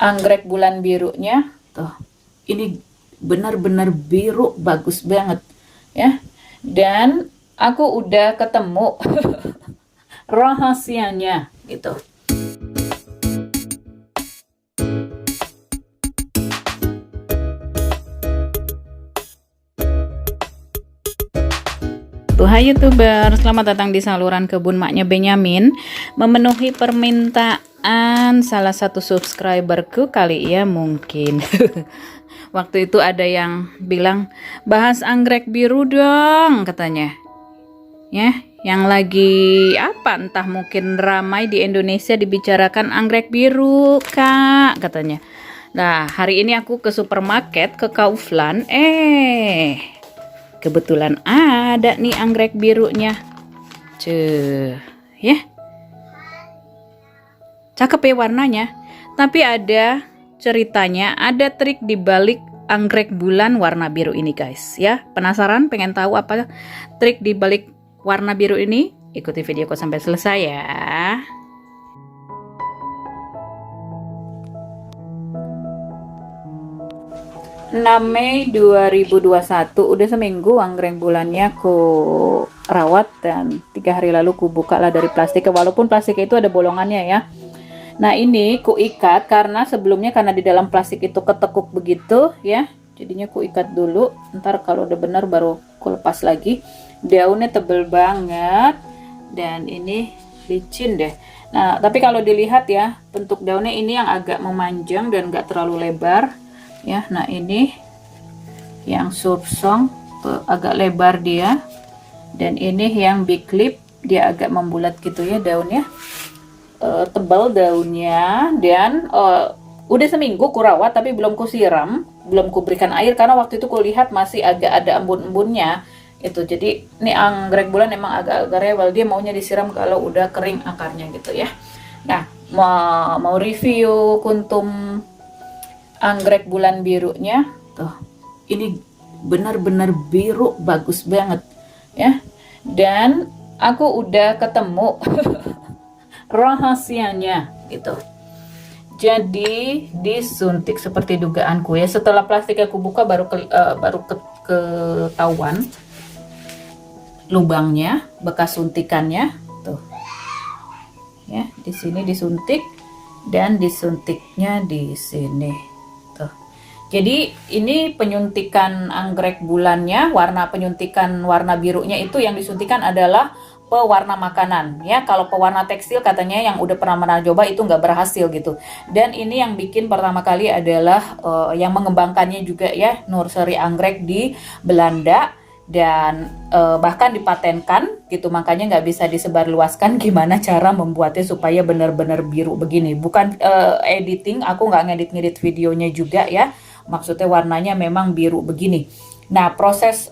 anggrek bulan birunya. Tuh, ini benar-benar biru, bagus banget ya. Dan aku udah ketemu rahasianya gitu. Hai YouTuber, selamat datang di saluran kebun maknya Benyamin. Memenuhi permintaan salah satu subscriberku kali ya mungkin. Waktu itu ada yang bilang, bahas anggrek biru dong katanya. Ya, yang lagi apa entah mungkin ramai di Indonesia dibicarakan anggrek biru kak katanya. Nah hari ini aku ke supermarket, ke Kaufland, kebetulan ada nih anggrek birunya. Cuh, ya. Cakep ya warnanya. Tapi ada ceritanya, ada trik di balik anggrek bulan warna biru ini guys. Ya, penasaran pengen tahu apa trik di balik warna biru ini? Ikuti videoku sampai selesai ya. 6 Mei 2021, udah seminggu anggrek bulannya ku rawat dan 3 hari lalu ku buka lah dari plastik, walaupun plastik itu ada bolongannya ya. Nah ini ku ikat karena sebelumnya karena di dalam plastik itu ketekuk begitu ya, jadinya ku ikat dulu, ntar kalau udah benar baru ku lepas lagi. Daunnya tebel banget dan ini licin deh. Nah tapi kalau dilihat ya, bentuk daunnya ini yang agak memanjang dan gak terlalu lebar ya. Nah ini yang subsong agak lebar dia, dan ini yang big clip dia agak membulat gitu ya daunnya, tebal daunnya. Dan udah seminggu kurawat tapi belum kusiram, belum kuberikan air karena waktu itu kulihat masih agak ada embun-embunnya itu. Jadi ini anggrek bulan emang agak-agak rewel, dia maunya disiram kalau udah kering akarnya gitu ya. Nah mau review kuntum anggrek bulan birunya. Tuh, ini benar-benar biru, bagus banget ya. Dan aku udah ketemu rahasianya gitu. Jadi disuntik seperti dugaanku ya. Setelah plastik aku buka baru ketahuan lubangnya, bekas suntikannya tuh. Ya, di sini disuntik dan disuntiknya di sini. Jadi ini penyuntikan anggrek bulannya, warna penyuntikan warna birunya itu yang disuntikan adalah pewarna makanan ya. Kalau pewarna tekstil katanya yang udah pernah coba itu nggak berhasil gitu. Dan ini yang bikin pertama kali adalah yang mengembangkannya juga ya, nursery anggrek di Belanda, dan bahkan dipatenkan gitu. Makanya nggak bisa disebarluaskan gimana cara membuatnya supaya benar-benar biru begini. Bukan editing, aku nggak ngedit-ngedit videonya juga ya. Maksudnya warnanya memang biru begini. Nah proses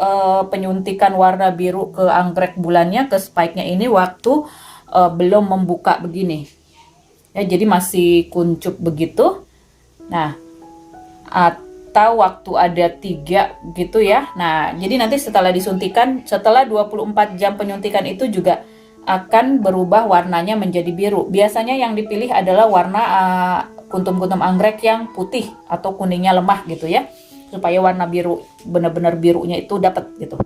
penyuntikan warna biru ke anggrek bulannya, ke spike-nya ini waktu belum membuka begini ya, jadi masih kuncup begitu. Nah atau waktu ada 3 gitu ya. Nah jadi nanti setelah disuntikan, setelah 24 jam penyuntikan itu juga akan berubah warnanya menjadi biru. Biasanya yang dipilih adalah warna kuntum-kuntum anggrek yang putih atau kuningnya lemah gitu ya, supaya warna biru benar-benar birunya itu dapat gitu.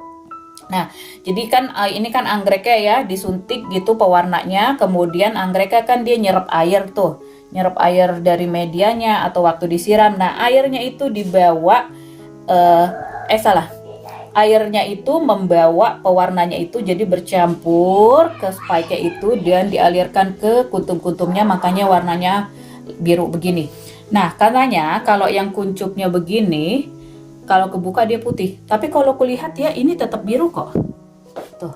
Nah jadi kan ini kan anggreknya ya disuntik gitu pewarnanya, kemudian anggreknya kan dia nyerap air tuh, nyerap air dari medianya atau waktu disiram. Nah airnya itu dibawa airnya itu membawa pewarnanya itu jadi bercampur ke spike-nya itu dan dialirkan ke kuntum-kuntumnya, makanya warnanya biru begini. Nah katanya kalau yang kuncupnya begini, kalau kebuka dia putih, tapi kalau kulihat ya ini tetap biru kok. Tuh,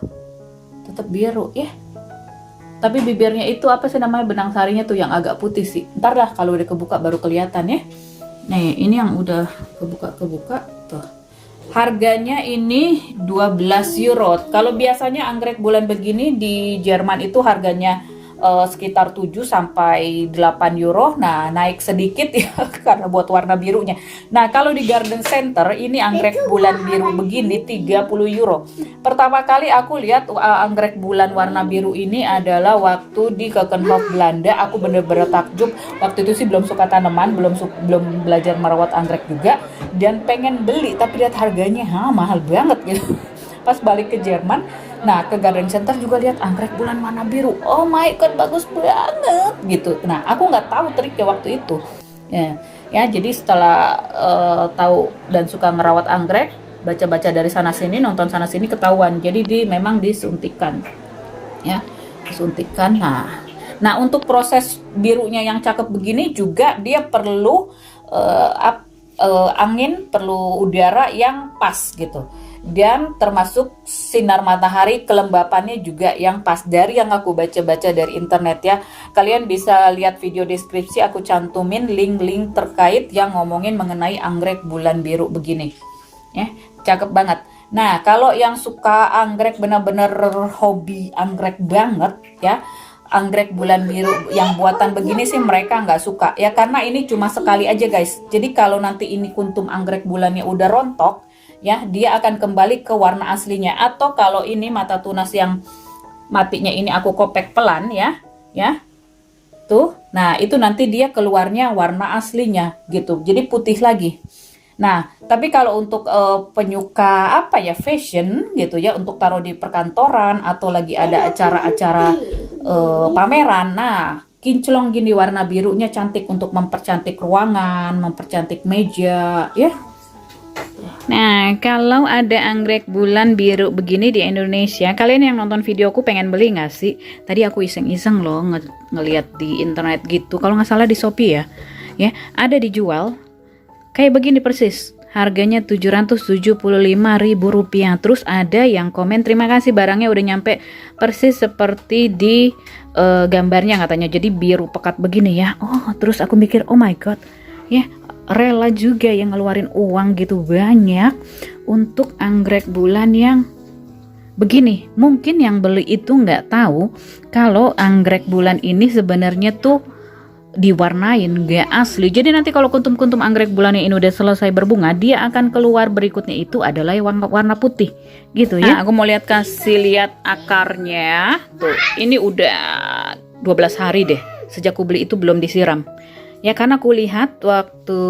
tetap biru ya. Tapi bibirnya itu apa sih namanya, benang sarinya tuh yang agak putih sih. Ntar lah kalau udah kebuka baru kelihatan ya. Nih ini yang udah kebuka tuh. Harganya ini 12 euro. Kalau biasanya anggrek bulan begini di Jerman itu harganya sekitar 7 sampai 8 euro. Nah, naik sedikit ya karena buat warna birunya. Nah, kalau di Garden Center ini anggrek bulan biru begini 30 euro. Pertama kali aku lihat anggrek bulan warna biru ini adalah waktu di Keukenhof Belanda. Aku bener-bener takjub. Waktu itu sih belum suka tanaman, belum belajar merawat anggrek juga, dan pengen beli tapi lihat harganya mahal banget gitu. Pas balik ke Jerman, nah ke Garden Center juga lihat anggrek bulan warna biru, oh my god bagus banget gitu. Nah aku nggak tahu triknya waktu itu ya, jadi setelah tahu dan suka merawat anggrek, baca-baca dari sana sini, nonton sana sini, ketahuan jadi memang disuntikan ya, disuntikan. Nah untuk proses birunya yang cakep begini juga dia perlu angin, perlu udara yang pas gitu, dan termasuk sinar matahari, kelembapannya juga yang pas. Dari yang aku baca-baca dari internet ya, kalian bisa lihat video deskripsi, aku cantumin link-link terkait yang ngomongin mengenai anggrek bulan biru begini ya, cakep banget. Nah kalau yang suka anggrek, bener-bener hobi anggrek banget ya, anggrek bulan biru yang buatan begini sih mereka nggak suka ya, karena ini cuma sekali aja guys. Jadi kalau nanti ini kuntum anggrek bulannya udah rontok ya, dia akan kembali ke warna aslinya. Atau kalau ini mata tunas yang matinya ini aku kopek pelan ya tuh, nah itu nanti dia keluarnya warna aslinya gitu, jadi putih lagi. Nah tapi kalau untuk penyuka apa ya, fashion gitu ya, untuk taruh di perkantoran atau lagi ada acara-acara pameran, nah kinclong gini warna birunya cantik untuk mempercantik ruangan, mempercantik meja ya. Nah, kalau ada anggrek bulan biru begini di Indonesia, kalian yang nonton videoku pengen beli nggak sih? Tadi aku iseng-iseng loh ngeliat di internet gitu. Kalau nggak salah di Shopee ya, ada dijual kayak begini persis. Harganya Rp775.000. Terus ada yang komen, terima kasih barangnya udah nyampe persis seperti di gambarnya katanya. Jadi biru pekat begini ya. Oh, terus aku mikir, oh my god, ya rela juga yang ngeluarin uang gitu banyak untuk anggrek bulan yang begini. Mungkin yang beli itu nggak tahu kalau anggrek bulan ini sebenarnya tuh diwarnain nggak asli. Jadi nanti kalau kuntum-kuntum anggrek bulannya ini udah selesai berbunga, dia akan keluar berikutnya itu adalah warna putih gitu ya. Nah, aku mau lihat akarnya tuh, ini udah 12 hari deh sejak aku beli, itu belum disiram ya, karena aku lihat waktu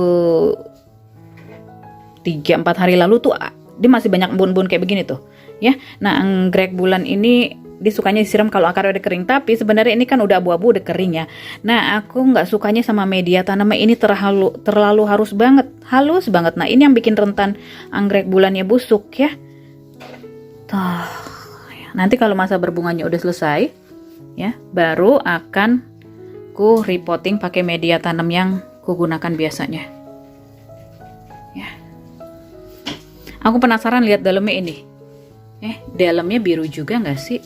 3-4 hari lalu tuh dia masih banyak embun-embun kayak begini tuh ya. Nah anggrek bulan ini dia sukanya disiram kalau akarnya udah kering, tapi sebenarnya ini kan udah abu-abu, udah kering ya. Nah aku nggak sukanya sama media tanamnya ini terlalu halus banget. Nah ini yang bikin rentan anggrek bulannya busuk ya. Tuh, nanti kalau masa berbunganya udah selesai ya, baru akan ku repotting pakai media tanam yang ku gunakan biasanya ya. Aku penasaran lihat dalamnya ini, dalamnya biru juga nggak sih?